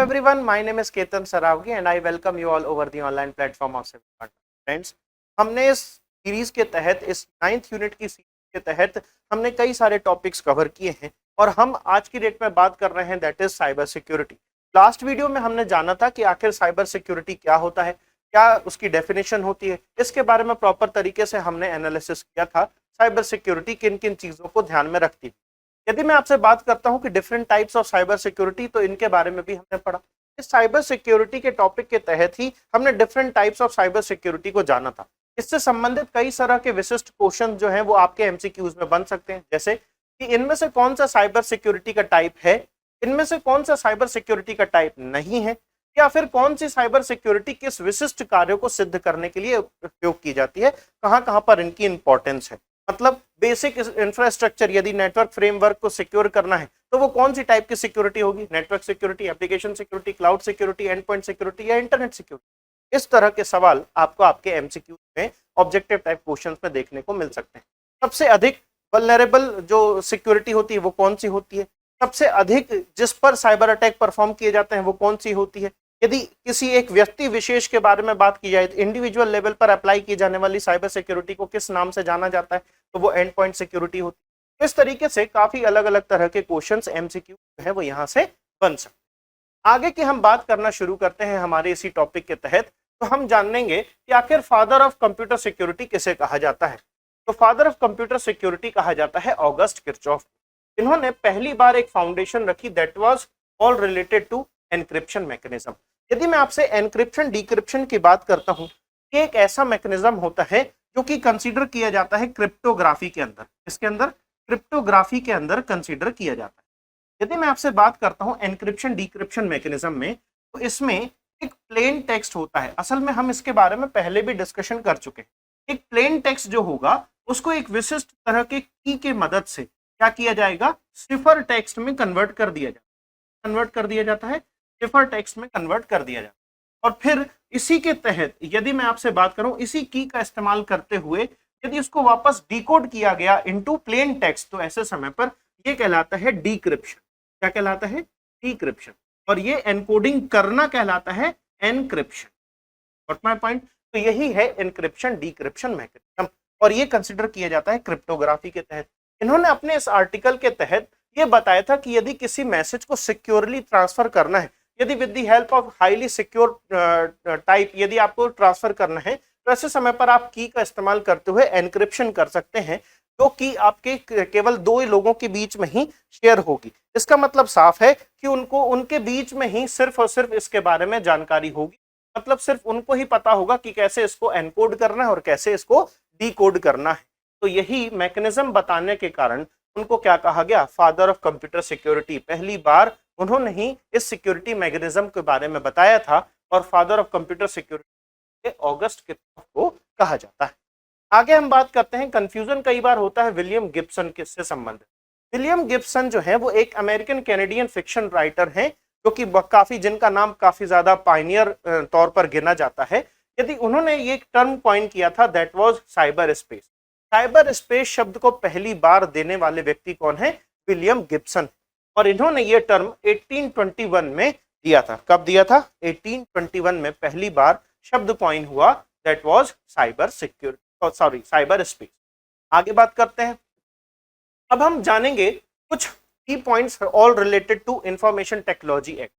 everyone, my name is Ketan Saravgi and I welcome you all over the online platform of Civil Friends. हमने इस series के तहत, इस 9th unit की series के तहत हमने कई सारे टॉपिक्स कवर किए हैं और हम आज की डेट में बात कर रहे हैं that is cyber security. Last video में हमने जाना था कि आखिर साइबर सिक्योरिटी क्या होता है, क्या उसकी डेफिनेशन होती है, इसके बारे में प्रॉपर तरीके से हमने एनालिसिस किया था। साइबर सिक्योरिटी किन किन चीज़ों को ध्यान में रखती है। यदि मैं आपसे बात करता हूं कि different types of cyber security, तो इनके बारे में भी हमने पढ़ा। इस साइबर सिक्योरिटी के टॉपिक के तहत ही हमने different types of cyber security को जाना था। इससे संबंधित कई तरह के विशिष्ट क्वेश्चन जो हैं वो आपके एमसीक्यूज में बन सकते हैं, जैसे कि इनमें से कौन सा साइबर सिक्योरिटी का टाइप है, इनमें से कौन सा साइबर सिक्योरिटी का टाइप नहीं है, या फिर कौन सी साइबर सिक्योरिटी किस विशिष्ट कार्यों को सिद्ध करने के लिए उपयोग की जाती है, कहां कहां पर इनकी इंपॉर्टेंस है। मतलब बेसिक इंफ्रास्ट्रक्चर, यदि नेटवर्क फ्रेमवर्क को सिक्योर करना है तो वो कौन सी टाइप की सिक्योरिटी होगी, network security, application security, cloud security, and point security या इंटरनेट सिक्योरिटी। इस तरह के सवाल आपको आपके एमसीक्यू में ऑब्जेक्टिव टाइप क्वेश्चंस में देखने को मिल सकते हैं। सबसे अधिक वल्नरेबल जो सिक्योरिटी होती है वो कौन सी होती है, सबसे अधिक जिस पर साइबर अटैक परफॉर्म किए जाते हैं वो कौन सी होती है। यदि किसी एक व्यक्ति विशेष के बारे में बात की जाए तो इंडिविजुअल लेवल पर अप्लाई की जाने वाली साइबर सिक्योरिटी को किस नाम से जाना जाता है, तो वो एंड पॉइंट सिक्योरिटी होती है। इस तरीके से काफी अलग अलग तरह के क्वेश्चंस एमसीक्यू है वो यहाँ से बन सकते। आगे की हम बात करना शुरू करते हैं हमारे इसी टॉपिक के तहत, तो हम जानेंगे कि आखिर फादर ऑफ कंप्यूटर सिक्योरिटी किसे कहा जाता है। तो फादर ऑफ कंप्यूटर सिक्योरिटी कहा जाता है ऑगस्ट किरचॉफ। इन्होंने पहली बार एक फाउंडेशन रखी that was all related to encryption mechanism. यदि मैं आपसे एनक्रिप्शन डिक्रिप्शन की बात करता हूं, ये एक ऐसा मैकेनिज्म होता है जो कि कंसीडर किया जाता है क्रिप्टोग्राफी के अंदर। इसके अंदर क्रिप्टोग्राफी के अंदर कंसीडर किया जाता है। यदि मैं आपसे बात करता हूं एनक्रिप्शन डिक्रिप्शन मैकेनिज्म में, तो इसमें एक प्लेन टेक्स्ट होता है। असल में हम इसके बारे में पहले भी डिस्कशन कर चुके हैं। एक प्लेन टेक्स्ट जो होगा उसको एक विशिष्ट तरह के की के मदद से क्या किया जाएगा, सिफर टेक्स्ट में कन्वर्ट कर दिया जाता है, सिफर टेक्स्ट में कन्वर्ट कर दिया जाता है। और फिर इसी के तहत यदि मैं आपसे बात करूं, इसी की का इस्तेमाल करते हुए यदि उसको वापस डिकोड किया गया इनटू प्लेन टेक्स्ट, तो ऐसे समय पर ये कहलाता है डिक्रिप्शन। क्या कहलाता है, डिक्रिप्शन। और ये एनकोडिंग करना कहलाता है एनक्रिप्शन। What my point. तो यही है एनक्रिप्शन डिक्रिप्शन मैकेनिज्म और ये कंसीडर किया जाता है क्रिप्टोग्राफी के तहत। इन्होंने अपने इस आर्टिकल के तहत ये बताया था कि यदि किसी मैसेज को सिक्योरली ट्रांसफर करना है, यदि with the help of highly secure type यदि आपको ट्रांसफर करना है, तो ऐसे समय पर आप की का इस्तेमाल करते हुए एनक्रिप्शन कर सकते हैं, जो कि आपके केवल दो लोगों के बीच में ही शेयर होगी। इसका मतलब साफ है कि उनको उनके बीच में ही सिर्फ और सिर्फ इसके बारे में जानकारी होगी। मतलब सिर्फ उनको ही पता होगा कि कैसे इसको एनकोड करना है और कैसे इसको डिकोड करना है। तो यही मैकेनिज्म बताने के कारण उनको क्या कहा गया, फादर ऑफ कंप्यूटर सिक्योरिटी। पहली बार उन्होंने ही इस सिक्योरिटी मैकेनिज्म के बारे में बताया था और father of computer security August Kirchhoff को कहा जाता है। आगे हम बात करते हैं, कंफ्यूजन कई बार होता है विलियम गिब्सन किससे संबंधित। विलियम गिब्सन जो है वो एक अमेरिकन कैनेडियन फिक्शन राइटर हैं, जो कि काफी जिनका नाम काफी ज्यादा पायनियर तौर पर गिना जाता है। यदि उन्होंने ये एक टर्म कॉइन किया था that was cyber space. Cyber space शब्द को पहली बार देने वाले व्यक्ति कौन है, विलियम गिब्सन। और इन्होंने ये टर्म 1821 में दिया था। कब दिया था, 1821 में पहली बार शब्द कॉइन हुआ that was cyber security, sorry cyber space. आगे बात करते हैं। अब हम जानेंगे कुछ key points all related to information technology act.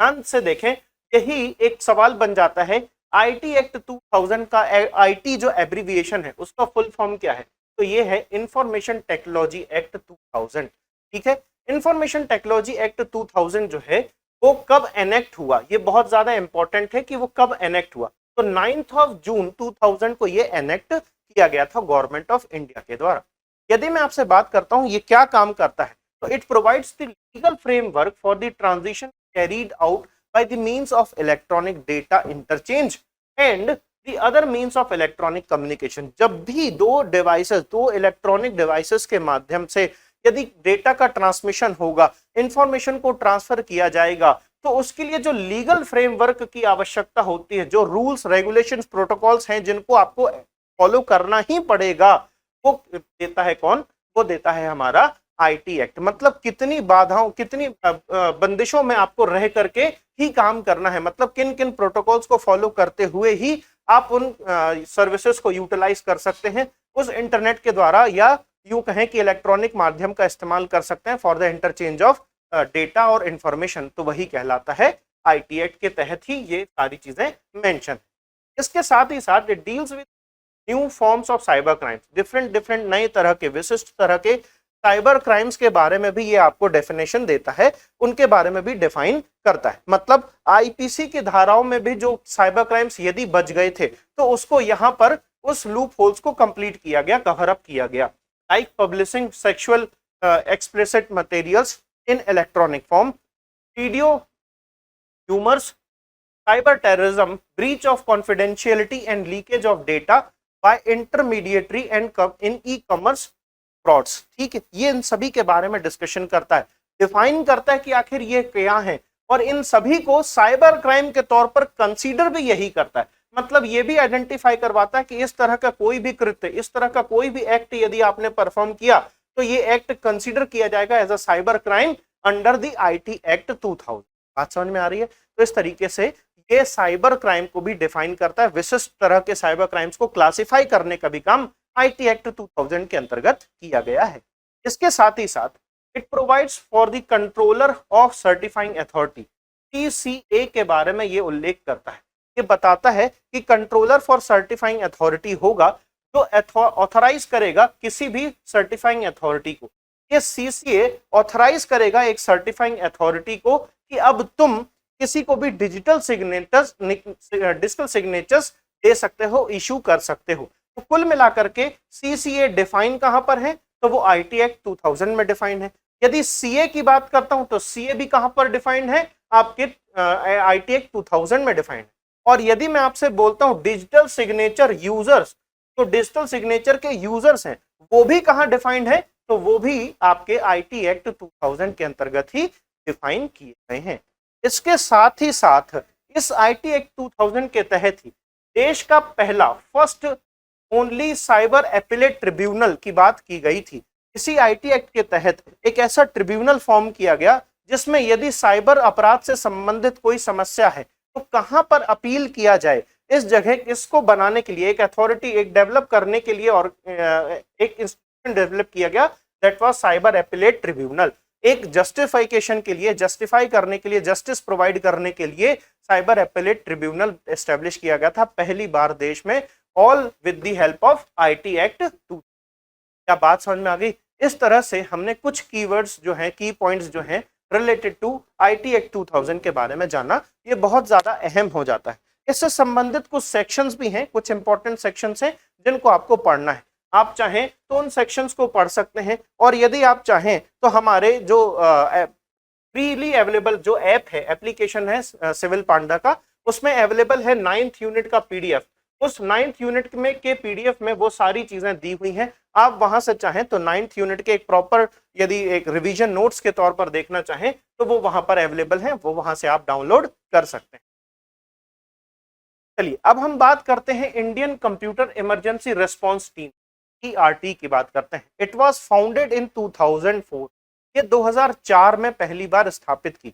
ध्यान से देखें, यही एक सवाल बन जाता है आईटी एक्ट 2000 का आईटी जो एब्रीविएशन है उसका फुल फॉर्म क्या है, तो ये है इंफॉर्मेशन टेक्नोलॉजी एक्ट 2000। ठीक है, इंफॉर्मेशन टेक्नोलॉजी एक्ट 2000 जो है वो कब एनेक्ट हुआ, ये बहुत ज्यादा इंपॉर्टेंट है कि वो कब एनेक्ट हुआ। तो 9 जून 2000 को ये एनेक्ट किया गया था गवर्नमेंट ऑफ इंडिया के द्वारा। यदि मैं आपसे बात करता हूं ये क्या काम करता है, तो it provides the legal framework for the transition carried out by the means of electronic data interchange and the other means of electronic communication। जब भी दो इलेक्ट्रॉनिक डिवाइसेस के माध्यम से यदि डेटा का ट्रांसमिशन होगा, इंफॉर्मेशन को ट्रांसफर किया जाएगा, तो उसके लिए जो लीगल फ्रेमवर्क की आवश्यकता होती है, जो रूल्स रेगुलेशंस प्रोटोकॉल्स हैं जिनको आपको फॉलो करना ही पड़ेगा, वो देता है कौन, वो देता है हमारा आईटी एक्ट, मतलब कितनी बाधाओं, कितनी बंदिशों में आपको रह करके ही काम करना है, मतलब किन किन प्रोटोकॉल्स को फॉलो करते हुए ही आप उन सर्विसेज को यूटिलाइज कर सकते हैं उस इंटरनेट के द्वारा, या यूं कहें कि इलेक्ट्रॉनिक माध्यम का इस्तेमाल कर सकते हैं for the interchange of data और इंफॉर्मेशन, तो वही कहलाता है आईटी एक्ट के तहत ही ये सारी चीजें मेंशन। इसके साथ ही साथ it deals with new forms of cyber crimes, different different नए तरह के, विशिष्ट तरह के साइबर क्राइम्स के बारे में भी ये आपको डेफिनेशन देता है, उनके बारे में भी डिफाइन करता है। मतलब आईपीसी की धाराओं में भी जो साइबर क्राइम्स यदि बच गए थे तो उसको यहाँ पर उस लूप होल्स को कंप्लीट किया गया, कवर अप किया गया, like publishing sexual explicit materials in electronic form, video humours, cyber terrorism, breach of confidentiality and leakage of data by intermediary and in e-commerce frauds। ठीक है, ये इन सभी के बारे में डिस्कशन करता है, डिफाइन करता है कि आखिर ये क्या है, और इन सभी को साइबर क्राइम के तौर पर कंसीडर भी यही करता है। मतलब ये भी आइडेंटिफाई करवाता है कि इस तरह का कोई भी कृत्य, इस तरह का कोई भी एक्ट यदि आपने परफॉर्म किया तो ये एक्ट कंसीडर किया जाएगा as a cyber crime under the IT act 2000। बात समझ में आ रही है? तो इस तरीके से ये साइबर क्राइम को भी डिफाइन करता है, विशिष्ट तरह के साइबर क्राइम्स को क्लासिफाई करने का भी काम आईटी एक्ट 2000 के अंतर्गत किया गया है। इसके साथ ही साथ it provides for the controller of certifying authority, TCA के बारे में ये उल्लेख करता है, ये बताता है कि कंट्रोलर फॉर सर्टिफाइंग अथॉरिटी होगा जो ऑथराइज करेगा किसी भी सर्टिफाइंग अथॉरिटी को। ये सीसीए ऑथराइज करेगा एक सर्टिफाइंग अथॉरिटी को कि अब तुम किसी को भी डिजिटल सिग्नेचर्स दे सकते हो, इशू कर सकते हो। तो कुल मिलाकर के सीसीए डिफाइन कहां पर है, तो वो आईटी एक्ट 2000 में डिफाइन है। यदि सीए की बात करता हूं तो सीए भी कहां पर डिफाइंड है, आपके आईटी एक्ट 2000 में डिफाइंड है। और यदि मैं आपसे बोलता हूं डिजिटल सिग्नेचर यूजर्स, तो डिजिटल सिग्नेचर के यूजर्स हैं वो भी कहां डिफाइंड है, तो वो भी आपके आईटी एक्ट 2000 के अंतर्गत ही डिफाइन किए गए हैं। इसके साथ ही साथ इस आईटी एक्ट 2000 के तहत ही देश का पहला first only cyber appellate tribunal की बात की गई थी। इसी आईटी एक्ट के तहत एक ऐसा ट्रिब्यूनल फॉर्म किया गया जिसमें यदि साइबर अपराध से संबंधित कोई समस्या है तो कहां पर अपील किया जाए, इस जगह इसको बनाने के लिए एक अथॉरिटी, एक डेवलप करने के लिए और एक इंस्टीट्यूशन डेवलप किया गया, that was cyber appellate tribunal. एक जस्टिफिकेशन के लिए, जस्टिफाई करने के लिए, जस्टिस प्रोवाइड करने के लिए साइबर एपिलेट ट्रिब्यूनल एस्टेब्लिश किया गया था पहली बार देश में, all with the help of IT act 2। क्या बात समझ में आ गई? इस तरह से हमने कुछ कीवर्ड्स जो हैं, की पॉइंट्स जो हैं रिलेटेड टू आईटी एक्ट 2000 के बारे में जाना, ये बहुत ज्यादा अहम हो जाता है। इससे संबंधित कुछ सेक्शंस भी हैं, कुछ इंपॉर्टेंट सेक्शंस हैं जिनको आपको पढ़ना है। आप चाहें तो उन सेक्शंस को पढ़ सकते हैं, और यदि आप चाहें तो हमारे जो फ्रीली अवेलेबल जो ऐप है, एप्लीकेशन है सिविल पांडा का, उसमें अवेलेबल है 9th यूनिट का पीडीएफ। उस 9th यूनिट में के पीडीएफ में वो सारी चीजें दी हुई हैं। आप वहां से चाहें तो 9th यूनिट के एक प्रॉपर, यदि एक रिवीजन नोट्स के तौर पर देखना चाहें तो वो वहां पर अवेलेबल है, वो वहां से आप डाउनलोड कर सकते हैं। चलिए अब हम बात करते हैं Indian computer emergency response team, ERT की बात करते हैं। इट वाज फाउंडेड इन 2004, ये 2004 में पहली बार स्थापित की।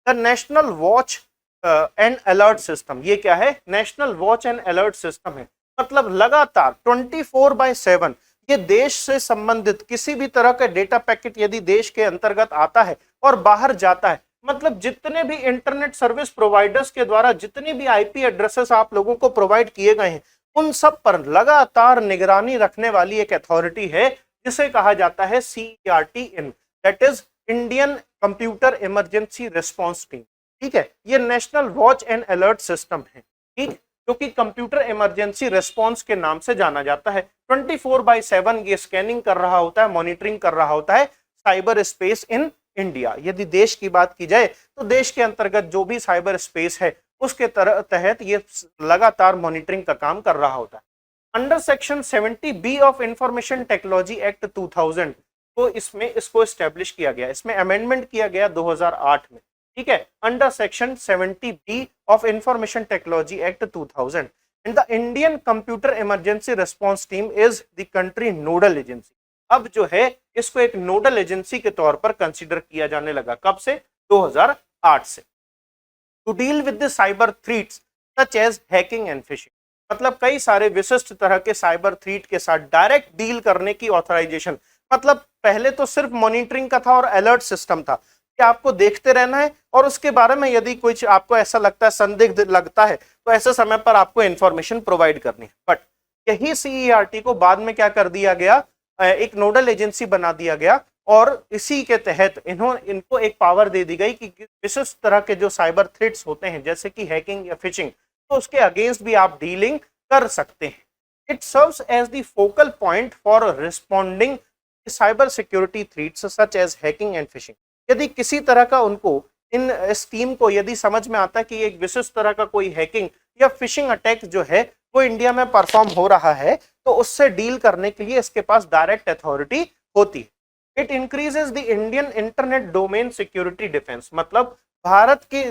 The national watch and alert system, ये क्या है? National watch and alert system है। मतलब लगातार 24/7 ये देश से संबंधित किसी भी तरह का डेटा पैकेट यदि देश के अंतर्गत आता है और बाहर जाता है, मतलब जितने भी इंटरनेट सर्विस प्रोवाइडर्स के द्वारा जितने भी आईपी एड्रेसेस आप लोगों को प्रोवाइड किए गए हैं, उन सब पर लगातार निगरानी रखने वाली एक अथॉरिटी है जिसे कहा जाता है CERT in, that is Indian computer emergency response team. ठीक है, ये national watch and alert system है, ठीक, जो कि कंप्यूटर इमरजेंसी रिस्पांस के नाम से जाना जाता है। 24/7 ये स्कैनिंग कर रहा होता है, मॉनिटरिंग कर रहा होता है साइबर स्पेस इन इंडिया। यदि देश की बात की जाए तो देश के अंतर्गत जो भी साइबर स्पेस है उसके तहत ये लगातार मॉनिटरिंग का काम कर रहा होता है। Under section 70B of information technology act 2000 को इसको एस्टेब्लिश किया गया, इसमें अमेंडमेंट किया गया 2008 में। ठीक है, under section 70B of information technology act 2000 and the Indian computer emergency response team is the country nodal agency. अब जो है इसको एक नोडल एजेंसी के तौर पर कंसीडर किया जाने लगा। कब से? 2008 से। To deal with the cyber threats such as hacking and phishing, मतलब कई सारे विशिष्ट तरह के साइबर थ्रेट के साथ डायरेक्ट डील करने की ऑथराइजेशन। मतलब पहले तो सिर्फ मॉनिटरिंग का था और अलर्ट सिस्टम था कि आपको देखते रहना है और उसके बारे में यदि कुछ आपको ऐसा लगता है, संदिग्ध लगता है, तो ऐसे समय पर आपको इंफॉर्मेशन प्रोवाइड करनी है। बट यही सीईआरटी को बाद में क्या कर दिया गया, एक नोडल एजेंसी बना दिया गया और इसी के तहत इनको एक पावर दे दी गई कि विशिष्ट तरह के जो साइबर थ्रेट्स होते हैं जैसे कि हैकिंग या फिशिंग, तो उसके अगेंस्ट भी आप डीलिंग कर सकते हैं। It serves as the focal point for responding cyber security threats such as hacking and phishing. यदि किसी तरह का उनको इस टीम को यदि समझ में आता है कि एक विशिष्ट तरह का कोई हैकिंग या फिशिंग अटैक जो है वो इंडिया में परफॉर्म हो रहा है, तो उससे डील करने के लिए इसके पास डायरेक्ट अथॉरिटी होती है। It increases the Indian internet domain security defence, मतलब भारत की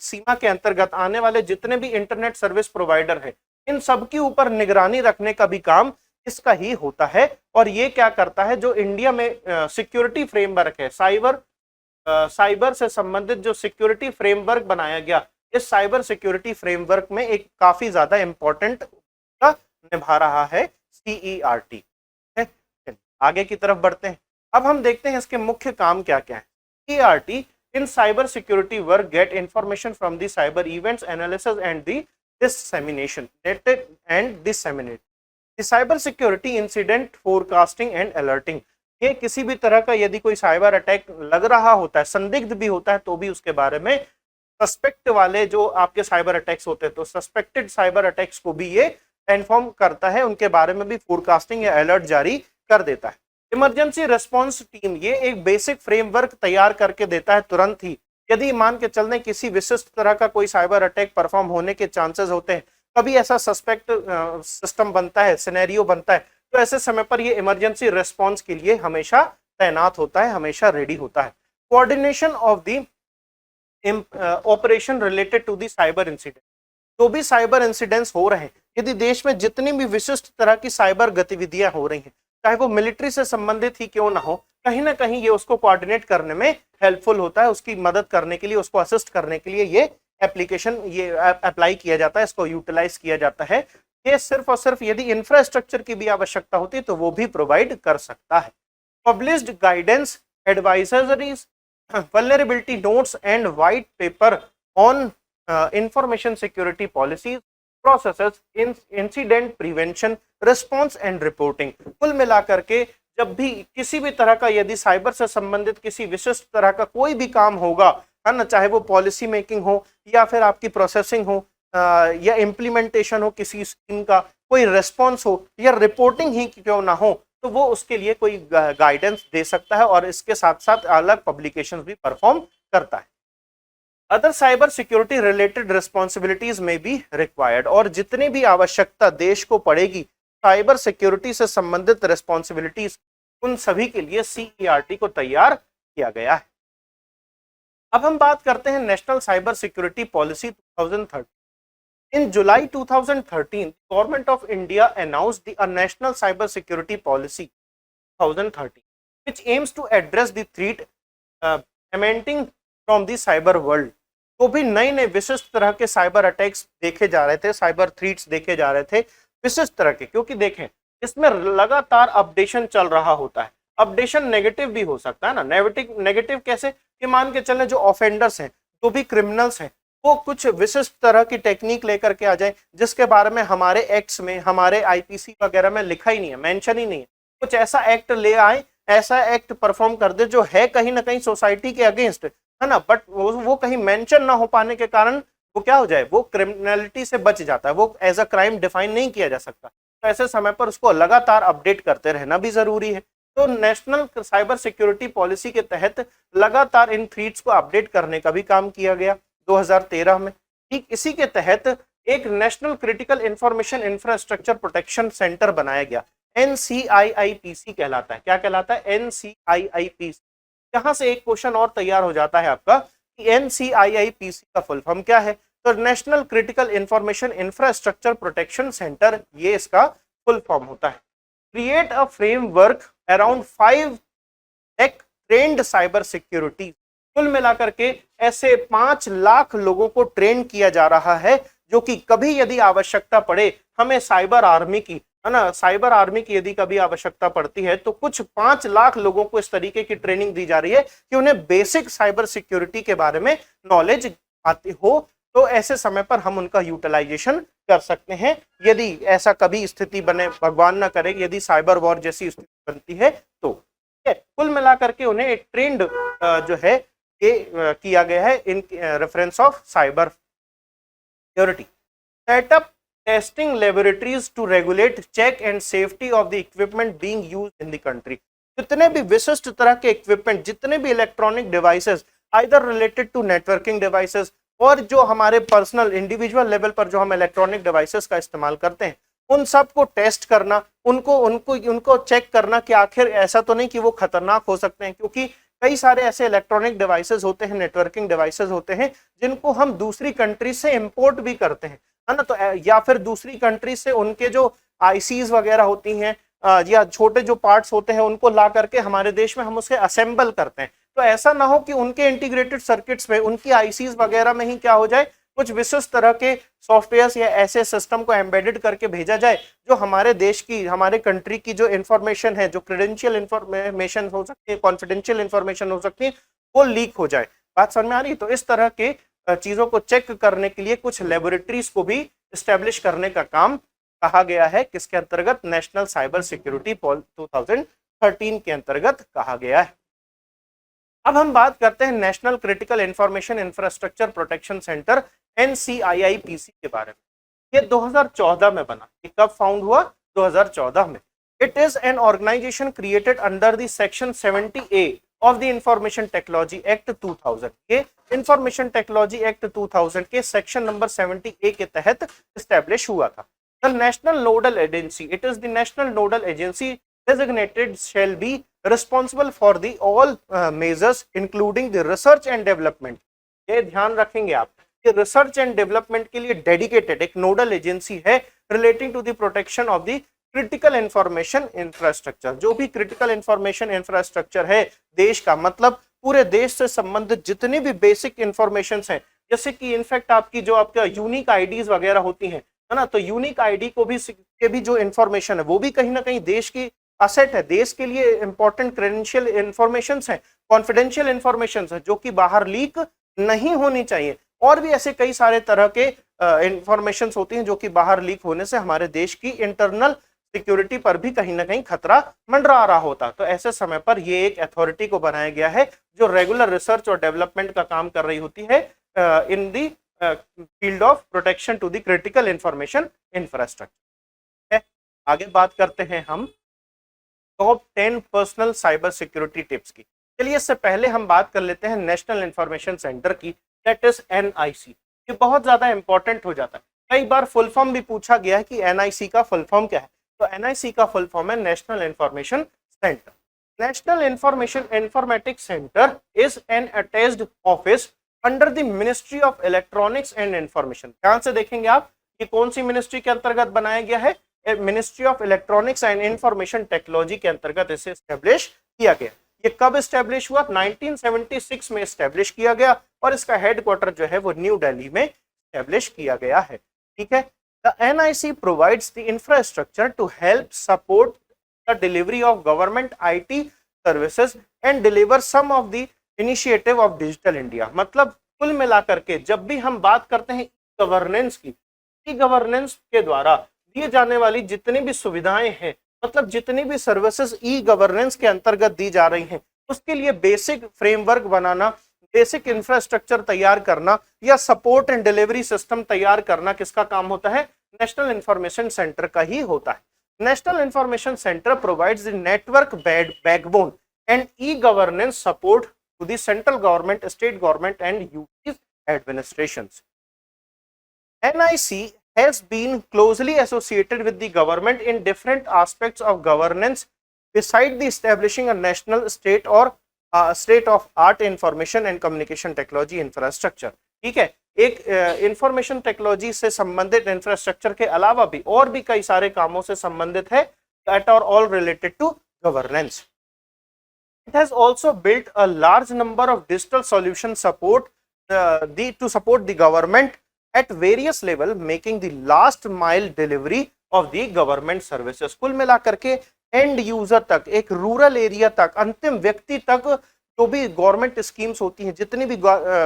सीमा के अंतर्गत आने वाले जितने भी इंटरनेट सर्विस प्रोवाइडर है, इन सब के ऊपर निगरानी रखने का भी काम इसका ही होता है। और ये क्या करता है, जो इंडिया में सिक्योरिटी फ्रेमवर्क है, साइबर से संबंधित जो सिक्योरिटी फ्रेमवर्क बनाया गया, इस साइबर सिक्योरिटी फ्रेमवर्क में एक काफी ज्यादा इंपॉर्टेंट भूमिका निभा रहा है सीईआरटी। आगे की तरफ बढ़ते हैं। अब हम देखते हैं इसके मुख्य काम क्या क्या है। CERT in cyber security work get information from the cyber events analysis and the dissemination and disseminate the cyber security incident forecasting and alerting. ये किसी भी तरह का यदि कोई साइबर अटैक लग रहा होता है, संदिग्ध भी होता है, तो भी उसके बारे में सस्पेक्ट वाले जो आपके साइबर अटैक्स होते हैं, तो सस्पेक्टेड साइबर अटैक्स को भी ये इन्फॉर्म करता है, उनके बारे में भी फोरकास्टिंग या अलर्ट जारी कर देता है। इमरजेंसी रेस्पॉन्स टीम ये एक बेसिक फ्रेमवर्क तैयार करके देता है तुरंत ही। यदि मान के चलने किसी विशिष्ट तरह का कोई साइबर अटैक परफॉर्म होने के चांसेस होते हैं, कभी ऐसा सस्पेक्ट सिस्टम बनता है, सिनेरियो बनता है, तो ऐसे समय पर ये इमरजेंसी रेस्पॉन्स के लिए हमेशा तैनात होता है, हमेशा रेडी होता है। Coordination of the operation related to the cyber incident, जो भी साइबर इंसिडेंट्स हो रहे हैं, यदि देश में जितनी भी विशिष्ट तरह की साइबर गतिविधियां हो रही हैं, चाहे वो मिलिट्री से संबंधित ही क्यों ना हो, कहीं ना कहीं ये उसको कोऑर्डिनेट करने में हेल्पफुल होता है, उसकी मदद करने के लिए, उसको असिस्ट करने के लिए ये एप्लीकेशन ये अप्लाई किया जाता है, इसको यूटिलाइज किया जाता है। ये सिर्फ और सिर्फ यदि इंफ्रास्ट्रक्चर की भी आवश्यकता होती है तो वो भी प्रोवाइड कर सकता है। Published guidance, advisories, vulnerability notes and white paper on information security policies, processes, incident prevention, response and reporting। कुल मिलाकर के जब भी किसी भी तरह का यदि साइबर से संबंधित किसी विशिष्ट तरह का कोई भी काम होगा, है ना, चाहे वो पॉलिसी मेकिंग हो या फिर आपकी प्रोसेसिंग हो या इम्प्लीमेंटेशन हो, किसी स्कीम का कोई रिस्पॉन्स हो या रिपोर्टिंग ही क्यों ना हो, तो वो उसके लिए कोई गाइडेंस दे सकता है और इसके साथ साथ अलग पब्लिकेशंस भी परफॉर्म करता है। Other cyber security related responsibilities में भी रिक्वायर्ड, और जितनी भी आवश्यकता देश को पड़ेगी साइबर सिक्योरिटी से संबंधित रिस्पॉन्सिबिलिटीज, उन सभी के लिए सीईआरटी को तैयार किया गया है। अब हम बात करते हैं national cyber security policy 2013। In July 2013, the Government of India announced a National Cyber Security Policy 2013, which aims to address the threat emanating from the cyber world। तो भी नए नए विशिष्ट तरह के साइबर अटैक्स देखे जा रहे थे, साइबर थ्रेट्स देखे जा रहे थे विशिष्ट तरह के, क्योंकि देखें इसमें लगातार अपडेशन चल रहा होता है। अपडेशन नेगेटिव भी हो सकता है ना। नेगेटिव कैसे कि मान के चलें जो ऑफेंडर्स हैं, जो भी क्रिमिनल्स हैं, वो कुछ विशिष्ट तरह की टेक्निक लेकर के आ जाए जिसके बारे में हमारे एक्ट्स में, हमारे आईपीसी वगैरह में लिखा ही नहीं है, मेंशन ही नहीं है। कुछ ऐसा एक्ट ले आए, ऐसा एक्ट परफॉर्म कर दे जो है कहीं ना कहीं सोसाइटी के अगेंस्ट, है ना, बट वो कहीं मेंशन ना हो पाने के कारण वो क्या हो जाए, वो क्रिमिनलिटी से बच जाता है, वो एज अ क्राइम डिफाइन नहीं किया जा सकता। तो ऐसे समय पर उसको लगातार अपडेट करते रहना भी जरूरी है। तो नेशनल साइबर सिक्योरिटी पॉलिसी के तहत लगातार इन थ्रेट्स को अपडेट करने का भी काम किया गया 2013 में। ठीक इसी के तहत एक national critical information infrastructure protection centre बनाया गया, NCIIPC कहलाता है। क्या कहलाता है? NCIIPC। यहां से एक क्वेश्चन और तैयार हो जाता है आपका कि NCIIPC का फुल फॉर्म क्या है। तो national critical information infrastructure protection centre, ये इसका फुल फॉर्म होता है। create a framework around 5 lakh trained cyber security। कुल मिलाकर के ऐसे 5 लाख लोगों को ट्रेन किया जा रहा है जो कि कभी यदि आवश्यकता पड़े हमें साइबर आर्मी की, है ना, साइबर आर्मी की यदि कभी आवश्यकता पड़ती है तो कुछ 5 लाख लोगों को इस तरीके की ट्रेनिंग दी जा रही है कि उन्हें बेसिक साइबर सिक्योरिटी के बारे में नॉलेज आती हो, तो ऐसे समय पर हम उनका यूटिलाइजेशन कर सकते हैं यदि ऐसा कभी स्थिति बने, भगवान ना करे यदि साइबर वॉर जैसी स्थिति बनती है तो। कुल मिलाकर के उन्हें एक ट्रेंड जो है ये किया गया है in reference of cyber security. Setup testing laboratories to regulate check and safety of the equipment being used in the country. जितने भी विशिष्ट तरह के इक्विपमेंट, जितने भी electronic devices either related to networking devices और जो हमारे पर्सनल इंडिविजुअल लेवल पर जो हम इलेक्ट्रॉनिक डिवाइसेस का इस्तेमाल करते हैं, उन सब को टेस्ट करना, उनको चेक करना कि आखिर ऐसा तो नहीं कि वो खतरनाक हो सकते हैं, क्योंकि कई सारे ऐसे इलेक्ट्रॉनिक डिवाइसेस होते हैं, नेटवर्किंग डिवाइसेस होते हैं जिनको हम दूसरी कंट्री से इंपोर्ट भी करते हैं, है ना, तो या फिर दूसरी कंट्री से उनके जो आईसीज वगैरह होती हैं या छोटे जो पार्ट्स होते हैं उनको ला करके हमारे देश में हम उसे असेंबल करते हैं। तो ऐसा ना हो कि उनके इंटीग्रेटेड सर्किट्स में, उनकी आईसीज वगैरह में ही क्या हो जाए, कुछ विशिष्ट तरह के सॉफ्टवेयर्स या ऐसे सिस्टम को एम्बेडेड करके भेजा जाए जो हमारे देश की, हमारे कंट्री की जो इंफॉर्मेशन है, जो क्रेडेंशियल इंफॉर्मेशन हो सकती है, कॉन्फिडेंशियल इंफॉर्मेशन हो सकती है, वो लीक हो जाए। बात समझ में आ रही है? तो इस तरह के चीजों को चेक करने के लिए कुछ लेबोरेटरीज को भी स्टैब्लिश करने का काम कहा गया है, किसके अंतर्गत, नेशनल साइबर सिक्योरिटी 2013 के अंतर्गत कहा गया है। अब हम बात करते हैं national critical information infrastructure protection centre NCIIPC के बारे में। ये 2014 में बना। ये कब फाउंड हुआ? 2014 में। It is an organisation created under the section 70A of the information technology act 2000। ये इंफॉर्मेशन टेक्नोलॉजी एक्ट 2000 के सेक्शन नंबर 70A के तहत स्टैब्लिश हुआ था। The national nodal agency, it is the national nodal agency designated shall be responsible for the all measures including the research and development। ये ध्यान रखेंगे आप कि रिसर्च एंड डेवलपमेंट के लिए डेडिकेटेड एक नोडल एजेंसी है relating to the protection of the critical information infrastructure. जो भी क्रिटिकल इंफॉर्मेशन इंफ्रास्ट्रक्चर है देश का, मतलब पूरे देश से संबंधित जितनी भी बेसिक इंफॉर्मेशन हैं, जैसे कि इनफैक्ट आपकी जो आपका यूनिक आईडीज वगैरह होती हैं, है ना, तो यूनिक आईडी को भी जो इंफॉर्मेशन है वो भी कहीं ना कहीं देश की असेट है, देश के लिए इंपॉर्टेंट क्रेडेंशियल इंफॉर्मेशन है, कॉन्फिडेंशियल इंफॉर्मेशन है जो कि बाहर लीक नहीं होनी चाहिए। और भी ऐसे कई सारे तरह के इंफॉर्मेशन होती हैं जो कि बाहर लीक होने से हमारे देश की इंटरनल सिक्योरिटी पर भी कहीं ना कहीं खतरा मंडरा रहा होता। तो ऐसे समय पर ये एक अथॉरिटी को बनाया गया है जो रेगुलर रिसर्च और डेवलपमेंट का काम कर रही होती है in the field of protection to the critical information infrastructure. आगे बात करते हैं हम top 10 personal cyber security tips की। चलिए इससे पहले हम बात कर लेते हैं नेशनल इंफॉर्मेशन सेंटर की, दैट इज NIC। ये बहुत ज्यादा इंपॉर्टेंट हो जाता है, कई बार फुल फॉर्म भी पूछा गया है कि NIC का फुल फॉर्म क्या है। तो NIC का फुल फॉर्म है national information centre. National information informatics centre is an attached office under the ministry of electronics and information. ध्यान से देखेंगे आप, ये कौन सी मिनिस्ट्री के अंतर्गत बनाया गया है? Ministry of electronics and information technology के अंतर्गत इसे एस्टेब्लिश किया गया। ये कब एस्टेब्लिश हुआ? 1976 में एस्टेब्लिश किया गया और इसका हेडक्वार्टर जो है वो न्यू दिल्ली में एस्टेब्लिश किया गया है। ठीक है। The NIC provides the infrastructure to help support the delivery of government IT services and deliver some of the initiative of digital India. मतलब कुल मिलाकर के जब भी हम बात करते हैं गवर्नेंस की, गवर्नेंस के द्वारा दिए जाने वाली जितनी भी सुविधाएं हैं, मतलब जितनी भी सर्विसेज गवर्नेंस के अंतर्गत दी जा रही हैं, उसके लिए बेसिक फ्रेमवर्क बनाना, बेसिक इंफ्रास्ट्रक्चर तैयार करना या सपोर्ट एंड डिलीवरी सिस्टम तैयार करना किसका काम होता है? नेशनल इंफॉर्मेशन सेंटर का ही होता है। National information centre provides the network backbone and governance support to the central government, state government and UT administrations. NIC has been closely associated with the government in different aspects of governance beside the establishing a national state or state of art information and communication technology infrastructure। ठीक है, एक information technology से संबंधित infrastructure के अलावा भी और भी कई सारे कामों से संबंधित है that are all related to governance. It has also built a large number of digital solution support to support the government at various level, making the last mile delivery of the government services. कुल मिलाकर के and user तक, एक rural area तक, अंतिम व्यक्ति तक जो भी गवर्नमेंट स्कीम्स होती हैं, जितनी भी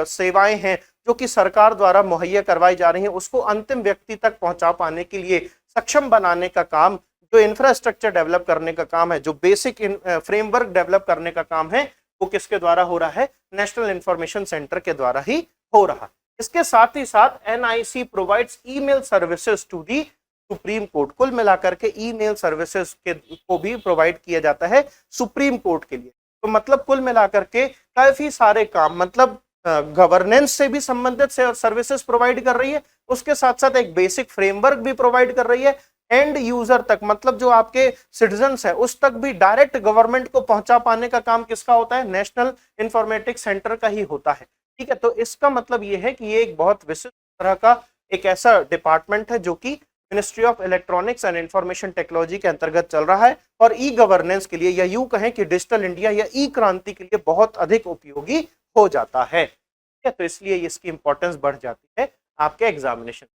सेवाएं हैं जो कि सरकार द्वारा मुहैया करवाई जा रही हैं, उसको अंतिम व्यक्ति तक पहुंचा पाने के लिए सक्षम बनाने का काम, जो इंफ्रास्ट्रक्चर डेवलप करने का काम है, जो बेसिक फ्रेमवर्क डेवलप करने का काम है, वो किसके द्वारा हो रहा है? नेशनल इंफॉर्मेशन सेंटर के द्वारा ही हो रहा है। इसके साथ ही साथ NIC provides email services to the supreme court. कुल मिलाकर के ईमेल सर्विसेज को भी प्रोवाइड किया जाता है सुप्रीम कोर्ट के लिए। तो मतलब कुल मिलाकर के काफी सारे काम, मतलब गवर्नेंस से भी संबंधित सर्विसेज प्रोवाइड कर रही है, उसके साथ साथ एक बेसिक फ्रेमवर्क भी प्रोवाइड कर रही है, एंड यूजर तक, मतलब जो आपके सिटीजन्स है उस तक भी डायरेक्ट गवर्नमेंट को पहुंचा पाने का काम किसका होता है? नेशनल इंफॉर्मेटिक्स सेंटर का ही होता है। ठीक है, तो इसका मतलब ये है कि ये एक बहुत विशिष्ट तरह का एक ऐसा डिपार्टमेंट है जो कि ministry of electronics and information technology के अंतर्गत चल रहा है और ई गवर्नेंस के लिए, या यूं कहें कि डिजिटल इंडिया या ई क्रांति के लिए बहुत अधिक उपयोगी हो जाता है। ठीक है, तो इसलिए इसकी इंपॉर्टेंस बढ़ जाती है आपके एग्जामिनेशन।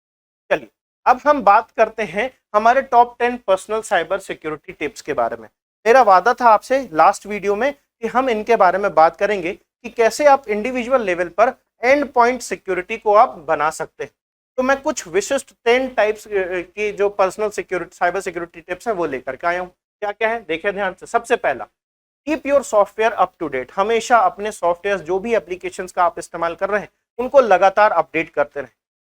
चलिए अब हम बात करते हैं हमारे top 10 personal cyber security tips के बारे में। मेरा वादा था आपसे लास्ट वीडियो में कि हम इनके बारे में बात करेंगे कि कैसे आप इंडिविजुअल लेवल पर एंड पॉइंट सिक्योरिटी को आप बना सकते हैं। तो मैं कुछ विशिष्ट 10 टाइप्स की जो personal security cyber security tips है वो लेकर के आया हूँ। क्या क्या है देखिए ध्यान से। सबसे पहला, keep your software up to date. हमेशा अपने सॉफ्टवेयर, जो भी एप्लीकेशंस का आप इस्तेमाल कर रहे हैं, उनको लगातार अपडेट करते रहें।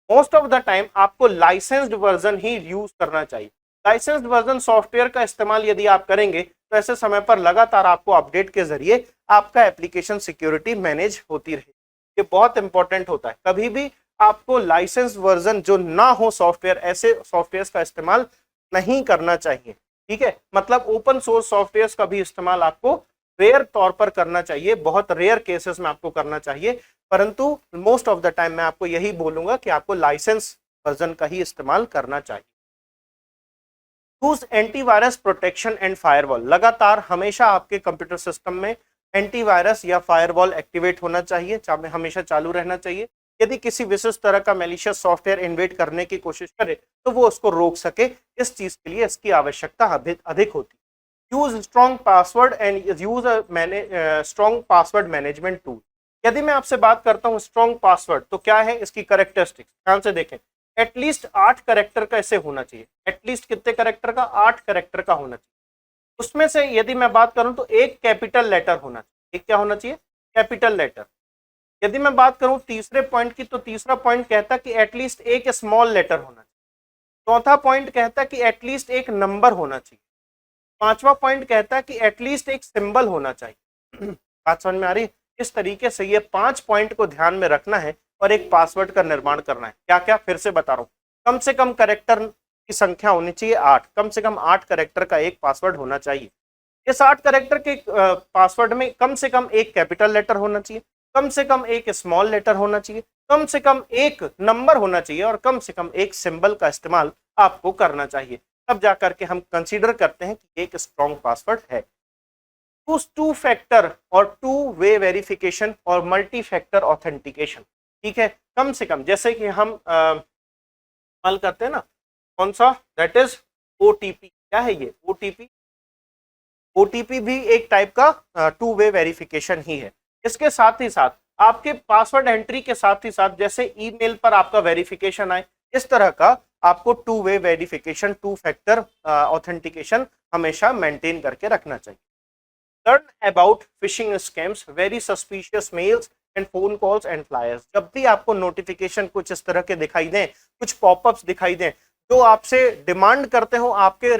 मोस्ट ऑफ द टाइम आपको लाइसेंस्ड वर्जन ही यूज करना चाहिए। लाइसेंस्ड वर्जन सॉफ्टवेयर का इस्तेमाल यदि आप करेंगे तो ऐसे समय पर लगातार आपको अपडेट के जरिए आपका एप्लीकेशन सिक्योरिटी मैनेज होती रहे। ये बहुत इंपॉर्टेंट होता है। कभी भी आपको लाइसेंस वर्जन जो ना हो सॉफ्टवेयर, ऐसे सॉफ्टवेयर का इस्तेमाल नहीं करना चाहिए। ठीक है, मतलब ओपन सोर्स सॉफ्टवेयर का भी इस्तेमाल आपको रेयर तौर पर करना चाहिए, बहुत रेयर केसेस में आपको करना चाहिए, परंतु मोस्ट ऑफ द टाइम मैं आपको यही बोलूंगा कि आपको लाइसेंस वर्जन का ही इस्तेमाल करना चाहिए। Use antivirus protection and firewall. लगातार हमेशा आपके कंप्यूटर सिस्टम में एंटीवायरस या फायरवॉल एक्टिवेट होना चाहिए, हमेशा चालू रहना चाहिए। यदि किसी विशेष तरह का मैलिशियस सॉफ्टवेयर इन्वेड करने की कोशिश करे तो वो उसको रोक सके। इस चीज के लिए इसकी आवश्यकता अधिक होती है। Use strong password and use strong password management tool. यदि मैं आपसे बात करता हूँ स्ट्रॉन्ग पासवर्ड, तो क्या है इसकी कैरेक्टरिस्टिक्स, ध्यान से देखें। एटलीस्ट 8 कैरेक्टर का ऐसे होना चाहिए। एटलीस्ट कितने कैरेक्टर का? 8 कैरेक्टर का होना चाहिए। उसमें से यदि मैं बात करूं तो एक कैपिटल लेटर होना चाहिए। एक क्या होना चाहिए? Capital letter. यदि मैं बात करूं तीसरे पॉइंट की, तो तीसरा पॉइंट कहता कि एटलीस्ट एक स्मॉल लेटर होना चाहिए। चौथा पॉइंट कहता कि एटलीस्ट एक नंबर होना चाहिए। पांचवा पॉइंट कहता कि एटलीस्ट एक सिंबल होना चाहिए। बात समझ में आ रही है? इस तरीके से ये 5 पॉइंट को ध्यान में रखना है और एक पासवर्ड का निर्माण करना है। क्या क्या? फिर से बता रहा हूँ। कम से कम कैरेक्टर की संख्या होनी चाहिए 8। कम से कम 8 कैरेक्टर का एक पासवर्ड होना चाहिए। इस 8 कैरेक्टर के पासवर्ड में कम से कम एक कैपिटल लेटर होना चाहिए, कम से कम एक स्मॉल लेटर होना चाहिए, कम से कम एक नंबर होना चाहिए और कम से कम एक सिंबल का इस्तेमाल आपको करना चाहिए। तब जाकर के हम कंसीडर करते हैं कि एक स्ट्रॉन्ग पासवर्ड है। टू फैक्टर और 2 वे वेरिफिकेशन और मल्टी फैक्टर ऑथेंटिकेशन। ठीक है, कम से कम, जैसे कि हम इस्तेमाल करते हैं ना, कौन सा? That is OTP. क्या है ये? ओटीपी। ओटीपी भी एक टाइप का 2 वे वेरिफिकेशन ही है। इसके साथ ही साथ आपके पासवर्ड एंट्री के साथ ही साथ, जैसे ईमेल पर आपका वेरिफिकेशन आए, इस तरह का आपको 2 वे वेरिफिकेशन, 2 फैक्टर ऑथेंटिकेशन हमेशा मेंटेन करके रखना चाहिए। Learn about fishing scams, very suspicious mails and phone calls and flyers. जब भी आपको नोटिफिकेशन कुछ इस तरह के दिखाई दें, कुछ पॉपअप्स दिखाई दें जो आपसे डिमांड करते हो आपके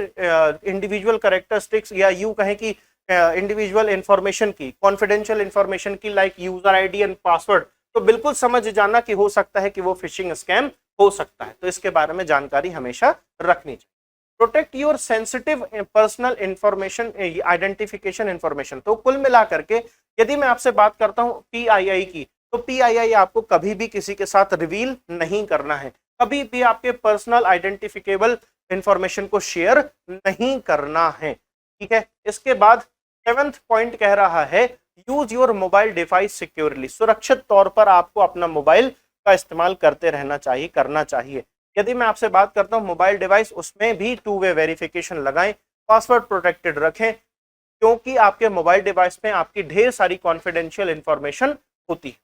इंडिविजुअल कैरेक्टरिस्टिक्स या यूं कहें कि इंडिविजुअल इंफॉर्मेशन की, कॉन्फिडेंशियल इंफॉर्मेशन की, like user ID and password, तो बिल्कुल समझ जाना कि हो सकता है कि वो फिशिंग स्कैम हो सकता है। तो इसके बारे में जानकारी हमेशा रखनी चाहिए। Protect your sensitive personal information, identification information. तो कुल मिलाकर के यदि मैं आपसे बात करता हूँ PII की, तो PII आपको कभी भी किसी के साथ रिवील नहीं करना है। कभी भी आपके पर्सनल आइडेंटिफिकेबल इंफॉर्मेशन को शेयर नहीं करना है। ठीक है, इसके बाद 7th पॉइंट कह रहा है use your mobile device securely. सुरक्षित तौर पर आपको अपना मोबाइल का इस्तेमाल करते रहना चाहिए, करना चाहिए। यदि मैं आपसे बात करता हूं मोबाइल डिवाइस, उसमें भी 2 वे वेरिफिकेशन लगाएं, पासवर्ड प्रोटेक्टेड रखें, क्योंकि आपके मोबाइल डिवाइस में आपकी ढेर सारी कॉन्फिडेंशियल इंफॉर्मेशन होती है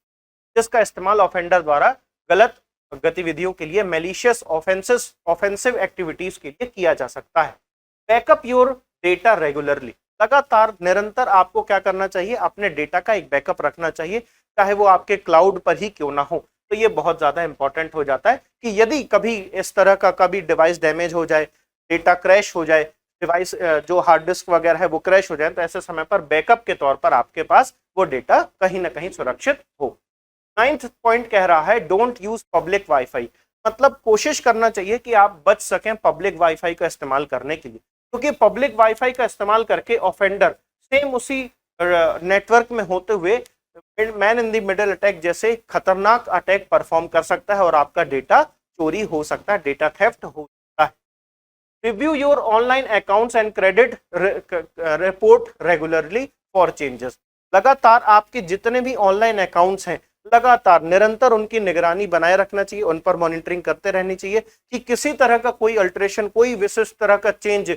जिसका इस्तेमाल ऑफेंडर द्वारा गलत गतिविधियों के लिए, मैलिशियस ऑफेंसिव एक्टिविटीज के लिए किया जा सकता है। Backup your data regularly. लगातार निरंतर आपको क्या करना चाहिए, अपने डेटा का एक बैकअप रखना चाहिए, चाहे वो आपके क्लाउड पर ही क्यों ना हो। तो ये बहुत ज्यादा इंपॉर्टेंट हो जाता है कि यदि कभी इस तरह का कभी डिवाइस डैमेज हो जाए, डेटा क्रैश हो जाए, डिवाइस जो हार्ड डिस्क वगैरह है वो क्रैश हो जाए, तो ऐसे समय पर बैकअप के तौर पर आपके पास वो डेटा कहीं ना कहीं सुरक्षित हो। 9th पॉइंट कह रहा है डोंट यूज पब्लिक वाईफाई। मतलब कोशिश करना चाहिए कि आप बच सकें पब्लिक वाईफाई का इस्तेमाल करने के लिए, क्योंकि पब्लिक वाईफाई का इस्तेमाल करके ऑफेंडर सेम उसी नेटवर्क में होते हुए man in the middle attack जैसे खतरनाक अटैक परफॉर्म कर सकता है और आपका डेटा चोरी हो सकता है, डेटा थेफ्ट हो सकता है। Review your online accounts and credit report regularly for changes. लगातार आपके जितने भी ऑनलाइन अकाउंट्स हैं, लगातार निरंतर उनकी निगरानी बनाए रखना चाहिए, उन पर मॉनिटरिंग करते रहनी चाहिए कि किसी तरह का कोई अल्टरेशन, कोई विशिष्ट तरह का चेंज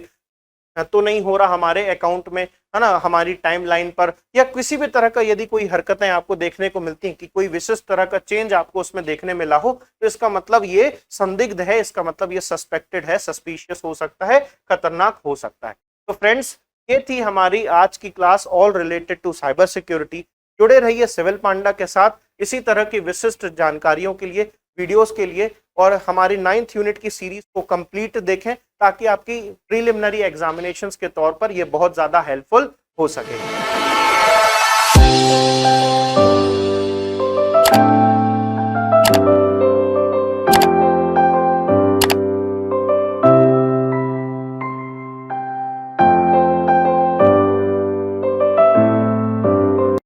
तो नहीं हो रहा हमारे अकाउंट में, है ना, हमारी टाइमलाइन पर, या किसी भी तरह का यदि कोई हरकतें आपको देखने को मिलती हैं कि कोई विशिष्ट तरह का चेंज आपको उसमें देखने मिला हो, तो इसका मतलब ये संदिग्ध है, इसका मतलब ये सस्पेक्टेड है, सस्पिशियस हो सकता है, खतरनाक हो सकता है। तो फ्रेंड्स, ये थी हमारी आज की class all related to cyber security. जुड़े रहिए सिविल पांडा के साथ इसी तरह की विशिष्ट जानकारियों के लिए, वीडियोस के लिए, और हमारी 9th यूनिट की सीरीज को कंप्लीट देखें ताकि आपकी प्रीलिमिनरी एग्जामिनेशंस के तौर पर यह बहुत ज्यादा हेल्पफुल हो सके।